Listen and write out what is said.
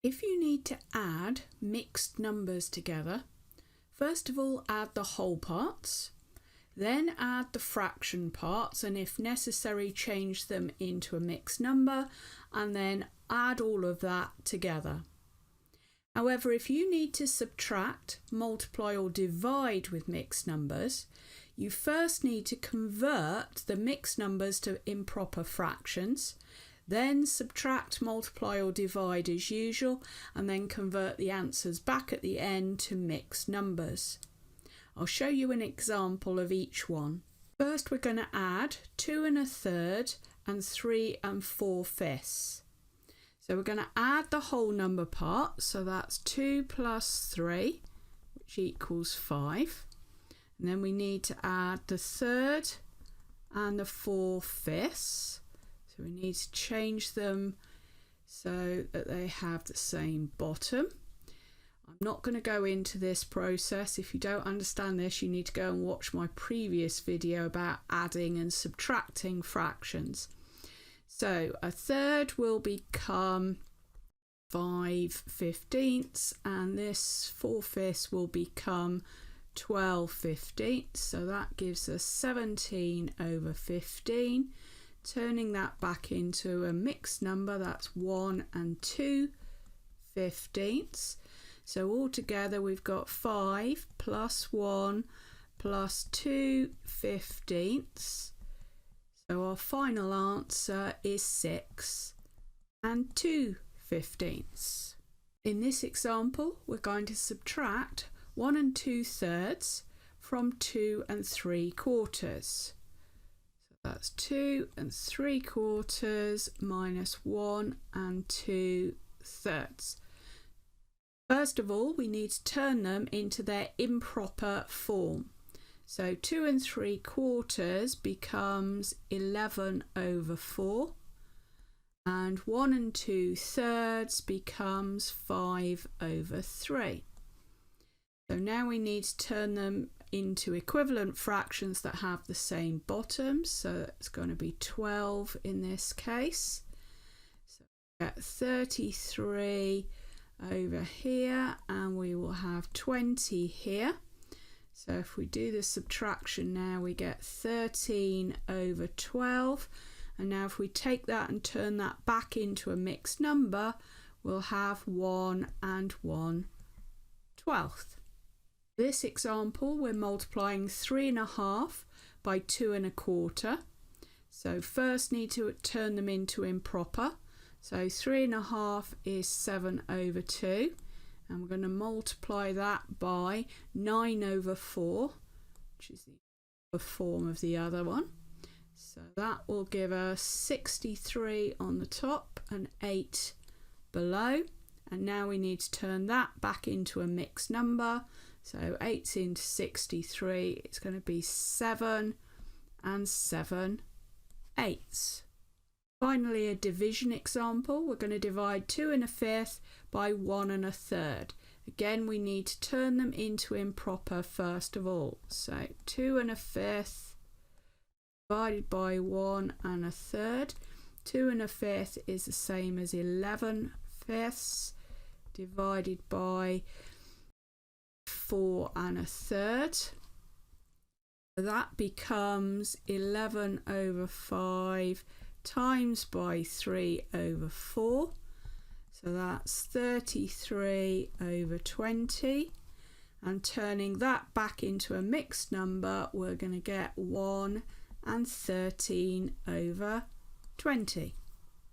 If you need to add mixed numbers together, first of all add the whole parts, then add the fraction parts, and if necessary change them into a mixed number, and then add all of that together. However, if you need to subtract, multiply or divide with mixed numbers, you first need to convert the mixed numbers to improper fractions, then subtract, multiply or divide as usual, and then convert the answers back at the end to mixed numbers. I'll show you an example of each one. First we're going to add 2 1/3 and 3 4/5. So we're going to add the whole number part, so that's 2 plus 3, which equals 5. And then we need to add the third and the 4/5. So we need to change them so that they have the same bottom. I'm not going to go into this process. If you don't understand this, you need to go and watch my previous video about adding and subtracting fractions. So a third will become 5/15, and this 4/5 will become 12/15. So that gives us 17/15. Turning that back into a mixed number, that's 1 2/15. So altogether we've got 5 plus 1 plus 2/15. So our final answer is 6 2/15. In this example, we're going to subtract 1 2/3 from 2 3/4. So that's 2 3/4 minus 1 2/3. First of all, we need to turn them into their improper form. So 2 3/4 becomes 11/4, and 1 2/3 becomes 5/3. So now we need to turn them into equivalent fractions that have the same bottoms. So it's going to be 12 in this case. So we get 33 over here, and we will have 20 here. So if we do the subtraction now, we get 13/12. And now if we take that and turn that back into a mixed number, we'll have 1 1/12. This example, we're multiplying 3 1/2 by 2 1/4. So first need to turn them into improper. So 3 1/2 is 7/2. And we're going to multiply that by 9/4, which is the form of the other one. So that will give us 63 on the top and 8 below. And now we need to turn that back into a mixed number. So 8 into 63, it's going to be 7 7/8. Finally, a division example. We're going to divide 2 1/5 by 1 1/3. Again, we need to turn them into improper first of all. So 2 1/5 divided by 1 1/3. 2 1/5 is the same as 11/5 divided by 4 1/3. That becomes 11/5 times by 3/4. So that's 33/20. And turning that back into a mixed number, we're going to get 1 13/20.